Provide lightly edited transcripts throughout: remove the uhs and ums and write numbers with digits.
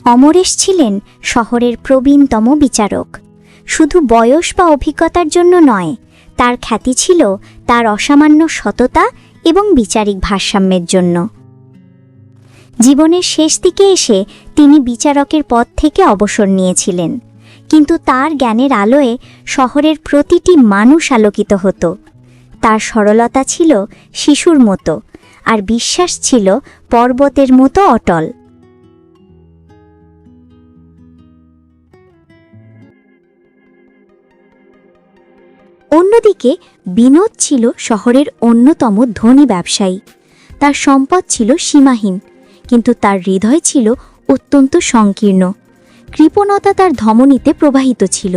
অমরেশ ছিলেন শহরের প্রবীণতম বিচারক। শুধু বয়স বা অভিজ্ঞতার জন্য নয়, তার খ্যাতি ছিল তার অসামান্য সততা এবং বিচারিক ভারসাম্যের জন্য। জীবনের শেষ দিকে এসে তিনি বিচারকের পদ থেকে অবসর নিয়েছিলেন, কিন্তু তার জ্ঞানের আলোয় শহরের প্রতিটি মানুষ আলোকিত হতো। তার সরলতা ছিল শিশুর মতো, আর বিশ্বাস ছিল পর্বতের মতো অটল। অন্যদিকে বিনোদ ছিল শহরের অন্যতম ধনী ব্যবসায়ী। তার সম্পদ ছিল সীমাহীন, কিন্তু তার হৃদয় ছিল অত্যন্ত সংকীর্ণ। কৃপণতা তার ধমনীতে প্রবাহিত ছিল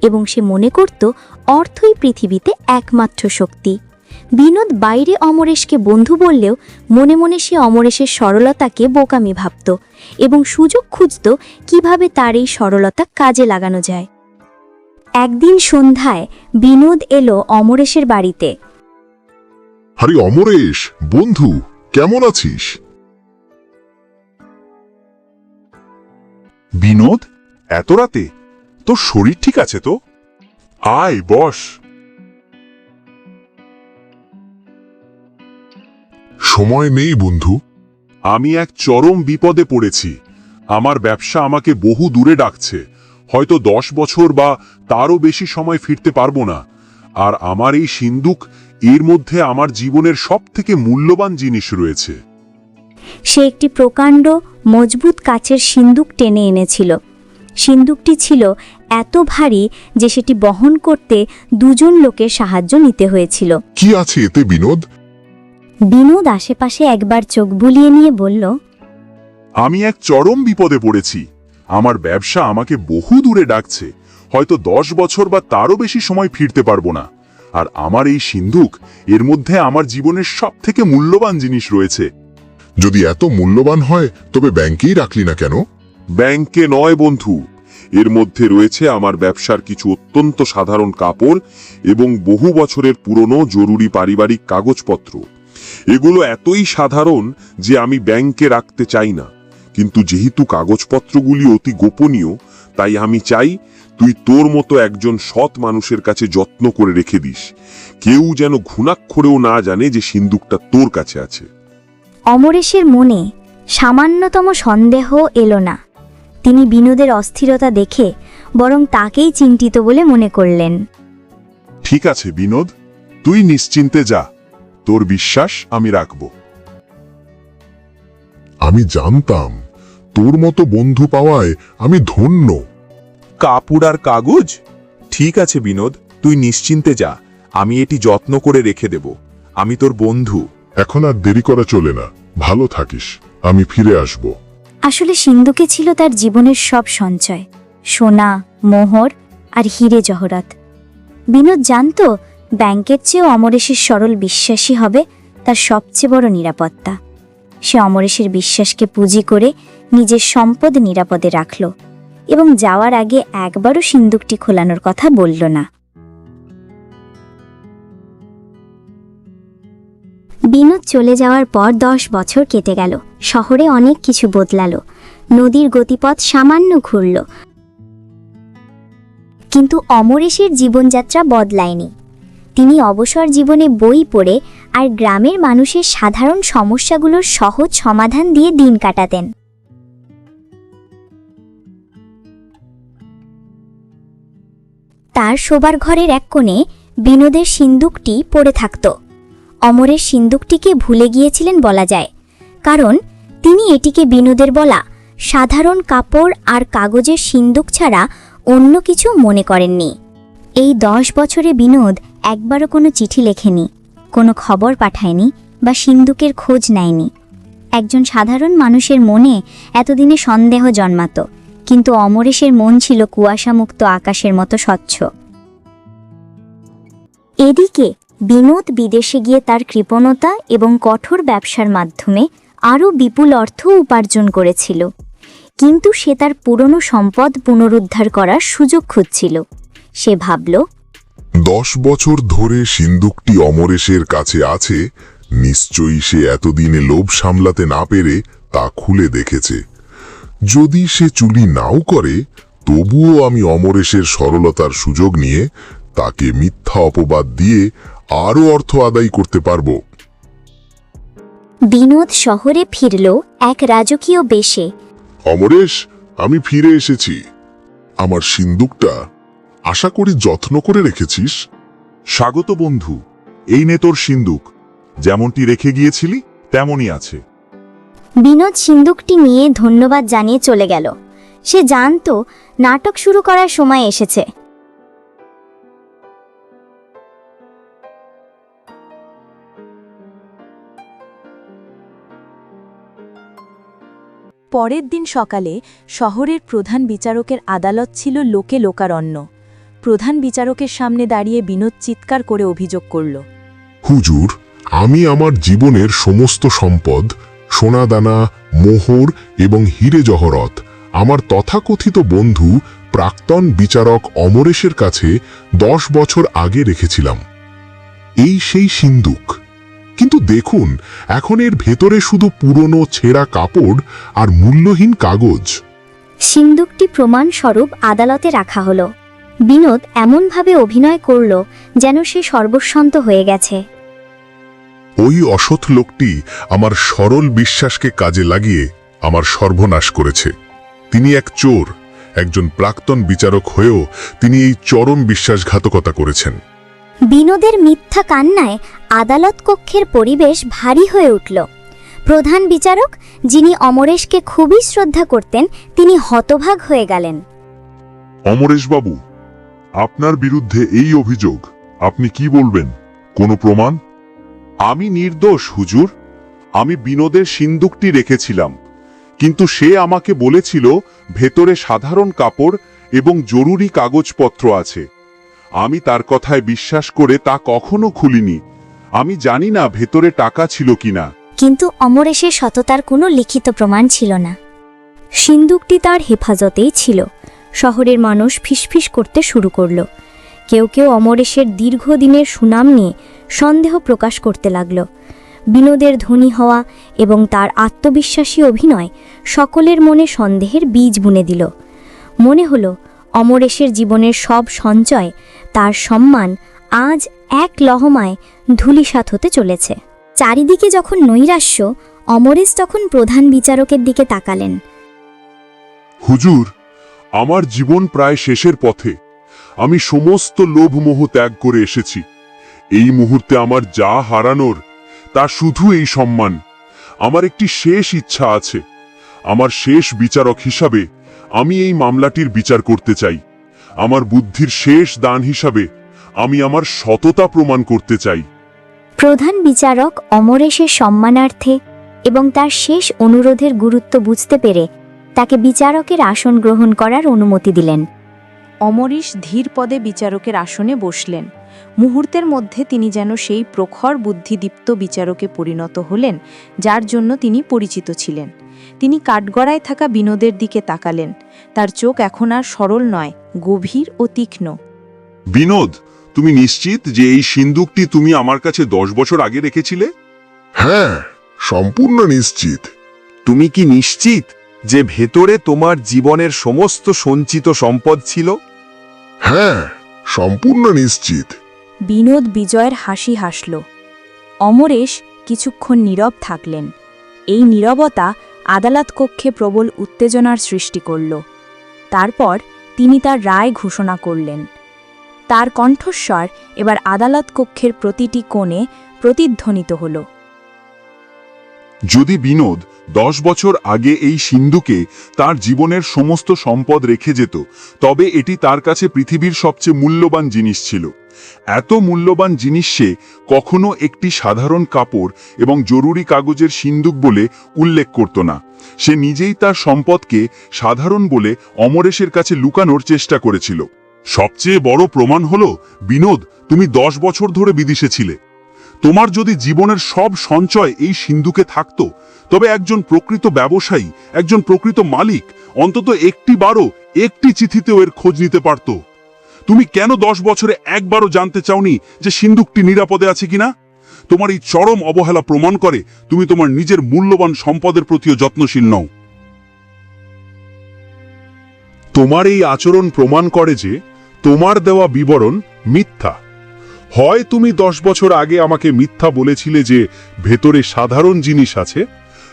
এবং সে মনে করত অর্থই পৃথিবীতে একমাত্র শক্তি। বিনোদ বাইরে অমরেশকে বন্ধু বললেও মনে মনে সে অমরেশের সরলতাকে বোকামি ভাবত এবং সুযোগ খুঁজত কিভাবে তার এই সরলতা কাজে লাগানো যায়। একদিন সন্ধ্যায় বিনোদ এলো অমরেশের বাড়িতে। আরে অমরেশ, বন্ধু, কেমন আছিস? বিনোদ, এত রাতে? তোর শরীর ঠিক আছে তো? আয় বস। সময় নেই বন্ধু। আমি এক চরম বিপদে পড়েছি। আমার ব্যবসা আমাকে বহু দূরে ডাকছে। হয়তো 10 বছর বা তারও বেশি সময় ফিরতে পারবো না। আর আমার এই সিন্দুক, এর মধ্যে আমার জীবনের সবথেকে মূল্যবান জিনিস রয়েছে। সে একটি প্রকাণ্ড মজবুত কাচের সিন্দুক টেনে এনেছিল। সিন্দুকটি ছিল এত ভারী যে সেটি বহন করতে দুজন লোকের সাহায্য নিতে হয়েছিল। কি আছে এতে বিনোদ? বিনোদ আশেপাশে একবার চোখ বুলিয়ে নিয়ে বলল, আমি এক চরম বিপদে পড়েছি। আমার ব্যবসা আমাকে বহু দূরে ডাকছে। হয়তো 10 বছর বা তারও বেশি সময় ফিরতে পারবো না। আর আমার এই সিন্দুক, এর মধ্যে আমার জীবনের সবথেকে মূল্যবান জিনিস রয়েছে। যদি এত মূল্যবান হয় তবে ব্যাংকেই রাখলি না কেন? ব্যাংকে নয় বন্ধু, এর মধ্যে রয়েছে আমার ব্যবসার কিছু অত্যন্ত সাধারণ কাপড় এবং বহু বছরের পুরনো জরুরি পারিবারিক কাগজপত্র। এগুলো এতই সাধারণ যে আমি ব্যাংকে রাখতে চাই না, কিন্তু যেহেতু কাগজপত্রগুলি অতি গোপনীয়, তাই আমি চাই তুই তোর মতো একজন সৎ মানুষের কাছে যত্ন করে রেখে দিস। কেউ যেন ঘুণাক্ষরেও না জানে যে সিন্দুকটা তোর কাছে আছে। অমরেশের মনে সামান্যতম সন্দেহ এলো না। তিনি বিনোদের অস্থিরতা দেখে বরং তাকেই চিন্তিত বলে মনে করলেন। ঠিক আছে বিনোদ, তুই নিশ্চিন্তে যা। তোর বিশ্বাস আমি রাখব। আমি জানতাম তোর মতো বন্ধু পাওয়ায় আমি ধন্য। কাপড় আর কাগজ? ঠিক আছে বিনোদ, তুই নিশ্চিন্তে যা। আমি এটি যত্ন করে রেখে দেব। আমি তোর বন্ধু। এখন আর দেরি করা চলে না। ভালো থাকিস, আমি ফিরে আসব। আসলে সিন্ধুকে ছিল তার জীবনের সব সঞ্চয়, সোনা, মোহর আর হিরে জহরাত। বিনোদ জানত ব্যাংকের চেয়েও অমরেশের সরল বিশ্বাসী হবে তার সবচেয়ে বড় নিরাপত্তা। সে অমরেশের বিশ্বাসকে পুঁজি করে নিজের সম্পদ নিরাপদে রাখল এবং যাওয়ার আগে একবারও সিন্দুকটি খোলানোর কথা বলল না। বিনোদ চলে যাওয়ার পর 10 বছর কেটে গেল। শহরে অনেক কিছু বদলালো। নদীর গতিপথ সামান্য ঘুরল, কিন্তু অমরেশের জীবনযাত্রা বদলায়নি। তিনি অবসর জীবনে বই পড়ে আর গ্রামের মানুষের সাধারণ সমস্যাগুলোর সহজ সমাধান দিয়ে দিন কাটাতেন। তার শোবার ঘরের এক কোণে বিনোদের সিন্দুকটি পড়ে থাকত। অমরের সিন্দুকটিকে ভুলে গিয়েছিলেন বলা যায়, কারণ তিনি এটিকে বিনোদের বলা সাধারণ কাপড় আর কাগজের সিন্দুক ছাড়া অন্য কিছু মনে করেননি। এই 10 বছরে বিনোদ একবারও কোনো চিঠি লেখেনি, কোনো খবর পাঠায়নি বা সিন্দুকের খোঁজ নেয়নি। একজন সাধারণ মানুষের মনে এতদিনে সন্দেহ জন্মাত, কিন্তু অমরেশের মন ছিল কুয়াশামুক্ত আকাশের মতো স্বচ্ছ। এদিকে বিনোদ বিদেশে গিয়ে তার কৃপণতা এবং কঠোর ব্যবসার মাধ্যমে আরও বিপুল অর্থ উপার্জন করেছিল, কিন্তু সে তার পুরনো সম্পদ পুনরুদ্ধার করার সুযোগ খুঁজছিল। সে ভাবল, 10 বছর ধরে সিন্দুকটি অমরেশের কাছে আছে, নিশ্চয়ই সে এতদিনে লোভ সামলাতে না পেরে তা খুলে দেখেছে। যদি সে চুরি নাও করে, তবুও আমি অমরেশের সরলতার সুযোগ নিয়ে তাকে মিথ্যা অপবাদ দিয়ে আরও অর্থ আদায় করতে পারব। বিনোদ শহরে ফিরল এক রাজকীয় বেশে। অমরেশ, আমি ফিরে এসেছি। আমার সিন্দুকটা আশা করি যত্ন করে রেখেছিস। স্বাগত বন্ধু, এই নে তোর সিন্দুক। যেমনটি রেখে গিয়েছিলি তেমনই আছে। বিনোদ সিন্দুকটি নিয়ে ধন্যবাদ জানিয়ে চলে গেল। সে জানতো নাটক শুরু করার সময় এসেছে। পরের দিন সকালে শহরের প্রধান বিচারকের আদালত ছিল লোকে লোকারণ্য। প্রধান বিচারকের সামনে দাঁড়িয়ে বিনোদ চিৎকার করে অভিযোগ করল। হুজুর, আমি আমার জীবনের সমস্ত সম্পদ, সোনাদানা, মোহর এবং হিরে জহরত আমার তথাকথিত বন্ধু প্রাক্তন বিচারক অমরেশের কাছে 10 বছর আগে রেখেছিলাম। এই সেই সিন্দুক। কিন্তু দেখুন, এখন এর ভেতরে শুধু পুরনো ছেঁড়া কাপড় আর মূল্যহীন কাগজ। সিন্দুকটি প্রমাণস্বরূপ আদালতে রাখা হলো। বিনোদ এমনভাবে অভিনয় করল যেন সে সর্বস্বান্ত হয়ে গেছে। ওই অসৎ লোকটি আমার সরল বিশ্বাসকে কাজে লাগিয়ে আমার সর্বনাশ করেছে। তিনি এক চোর। একজন প্রাক্তন বিচারক হয়েও তিনি এই চরম বিশ্বাসঘাতকতা করেছেন। বিনোদের মিথ্যা কান্নায় আদালত কক্ষের পরিবেশ ভারী হয়ে উঠল। প্রধান বিচারক, যিনি অমরেশকে খুবই শ্রদ্ধা করতেন, তিনি হতভাগ হয়ে গেলেন। অমরেশবাবু, আপনার বিরুদ্ধে এই অভিযোগ, আপনি কি বলবেন? কোনো প্রমাণ? আমি নির্দোষ হুজুর। আমি বিনোদের সিন্দুকটি রেখেছিলাম, কিন্তু সে আমাকে বলেছিল ভেতরে সাধারণ কাপড় এবং জরুরি কাগজপত্র আছে। আমি তার কথায় বিশ্বাস করে তা কখনো খুলিনি। আমি জানি না ভেতরে টাকা ছিল কিনা। কিন্তু অমরেশের সততার কোনো লিখিত প্রমাণ ছিল না। সিন্দুকটি তার হেফাজতেই ছিল। শহরের মানুষ ফিসফিস করতে শুরু করল। কেউ কেউ অমরেশের দীর্ঘদিনের সুনাম নিয়ে সন্দেহ প্রকাশ করতে লাগল। বিনোদের ধনী হওয়া এবং তার আত্মবিশ্বাসী অভিনয় সকলের মনে সন্দেহের বীজ বুনে দিল। মনে হলো অমরেশের জীবনের সব সঞ্চয়, তার সম্মান আজ এক লহমায় ধূলিসাৎ হতে চলেছে। চারিদিকে যখন নৈরাশ্য, অমরেশ তখন প্রধান বিচারকের দিকে তাকালেন। হুজুর, আমার জীবন প্রায় শেষের পথে। আমি সমস্ত লোভমোহ ত্যাগ করে এসেছি। এই মুহূর্তে আমার যা হারানোর তা শুধু এই সম্মান। আমার একটি শেষ ইচ্ছা আছে। আমার শেষ বিচারক হিসাবে আমি এই মামলাটির বিচার করতে চাই। আমার বুদ্ধির শেষ দান হিসাবে আমি আমার সততা প্রমাণ করতে চাই। প্রধান বিচারক অমরেশের সম্মানার্থে এবং তার শেষ অনুরোধের গুরুত্ব বুঝতে পেরে তাকে বিচারকের আসন গ্রহণ করার অনুমতি দিলেন। অমরেশ ধীর পদে বিচারকের আসনে বসলেন। মুহূর্তের মধ্যে তিনি যেন সেই প্রখর বুদ্ধিদীপ্ত বিচারকে পরিণত হলেন, যার জন্য তিনি পরিচিত ছিলেন। তিনি কাঠগড়ায় থাকা বিনোদের দিকে তাকালেন। তার চোখ এখন আর সরল নয়, গভীর ও তীক্ষ্ণ। বিনোদ, তুমি নিশ্চিত যে এই সিন্দুকটি তুমি আমার কাছে 10 বছর আগে রেখেছিলে? হ্যাঁ, সম্পূর্ণ নিশ্চিত। তুমি কি নিশ্চিত যে ভেতরে তোমার জীবনের সমস্ত সঞ্চিত সম্পদ ছিল? হ্যাঁ, সম্পূর্ণ নিশ্চিত। বিনোদ বিজয়ের হাসি হাসল। অমরেশ কিছুক্ষণ নীরব থাকলেন। এই নীরবতা আদালত কক্ষে প্রবল উত্তেজনার সৃষ্টি করল। তারপর তিনি তার রায় ঘোষণা করলেন। তার কণ্ঠস্বর এবার আদালত কক্ষের প্রতিটি কোণে প্রতিধ্বনিত হল। যদি বিনোদ 10 বছর আগে এই সিন্ধুকে তার জীবনের সমস্ত সম্পদ রেখে যেত, তবে এটি তার কাছে পৃথিবীর সবচেয়ে মূল্যবান জিনিস ছিল। এত মূল্যবান জিনিস সে কখনো একটি সাধারণ কাপড় এবং জরুরি কাগজের সিন্দুক বলে উল্লেখ করত না। সে নিজেই তার সম্পদকে সাধারণ বলে অমরেশের কাছে লুকানোর চেষ্টা করেছিল। সবচেয়ে বড় প্রমাণ হলো, বিনোদ, তুমি 10 বছর ধরে বিদেশে ছিলে। তোমার যদি জীবনের সব সঞ্চয় এই সিন্ধুকে থাকতো, তবে একজন প্রকৃত ব্যবসায়ী, একজন প্রকৃত মালিক অন্তত একটি চিঠিতেও এর খোঁজ নিতে পারত। তুমি কেন 10 বছরে একবারও জানতে চাওনি যে সিন্ধুকটি নিরাপদে আছে কিনা? তোমার এই চরম অবহেলা প্রমাণ করে তুমি তোমার নিজের মূল্যবান সম্পদের প্রতিও যত্নশীল নও। তোমার এই আচরণ প্রমাণ করে যে তোমার দেওয়া বিবরণ মিথ্যা। হয় তুমি 10 বছর আগে আমাকে মিথ্যা বলেছিলে যে ভেতরে সাধারণ জিনিস আছে,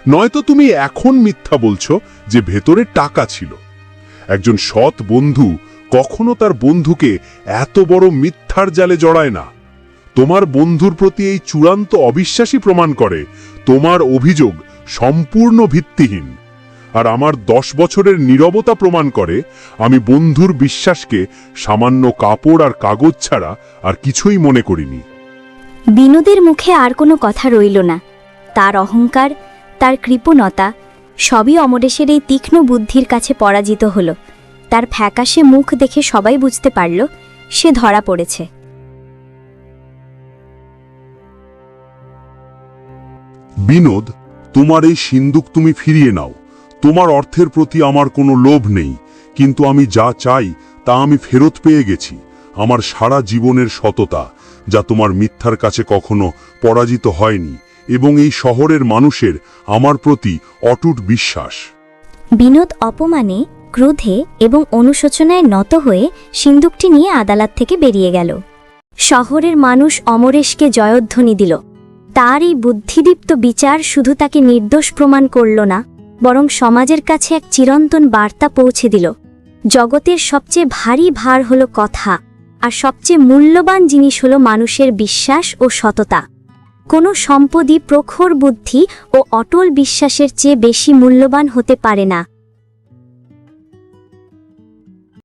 নয়তো তুমি এখন মিথ্যা বলছো যে ভেতরে টাকা ছিল। একজন সৎ বন্ধু কখনো তার বন্ধুকে এত বড় মিথ্যার জালে জড়ায় না। তোমার বন্ধুর প্রতি এই চূড়ান্ত অবিশ্বাসী প্রমাণ করে তোমার অভিযোগ সম্পূর্ণ ভিত্তিহীন। আর আমার 10 বছরের নীরবতা প্রমাণ করে আমি বন্ধুর বিশ্বাসকে সামান্য কাপড় আর কাগজ ছাড়া আর কিছুই মনে করিনি। বিনোদের মুখে আর কোনো কথা রইল না। তার অহংকার, তার কৃপণতা সবই অমরেশের এই তীক্ষ্ণ বুদ্ধির কাছে পরাজিত হল। তার ফ্যাকাশে মুখ দেখে সবাই বুঝতে পারল সে ধরা পড়েছে। বিনোদ, তোমার এই সিন্দুক তুমি ফিরিয়ে নাও। তোমার অর্থের প্রতি আমার কোনো লোভ নেই, কিন্তু আমি যা চাই তা আমি ফেরত পেয়ে গেছি। আমার সারা জীবনের সততা, যা তোমার মিথ্যার কাছে কখনো পরাজিত হয়নি, এবং এই শহরের মানুষের আমার প্রতি অটুট বিশ্বাস। বিনোদ অপমানে, ক্রোধে এবং অনুশোচনায় নত হয়ে সিন্দুকটি নিয়ে আদালত থেকে বেরিয়ে গেল। শহরের মানুষ অমরেশকে জয়ধ্বনি দিল। তার এই বুদ্ধিদীপ্ত বিচার শুধু তাকে নির্দোষ প্রমাণ করল না, বরং সমাজের কাছে এক চিরন্তন বার্তা পৌঁছে দিল। জগতের সবচেয়ে ভারী ভার হল কথা, আর সবচেয়ে মূল্যবান জিনিস হল মানুষের বিশ্বাস ও সততা। কোনো সম্পদই প্রখর বুদ্ধি ও অটল বিশ্বাসের চেয়ে বেশি মূল্যবান হতে পারে না।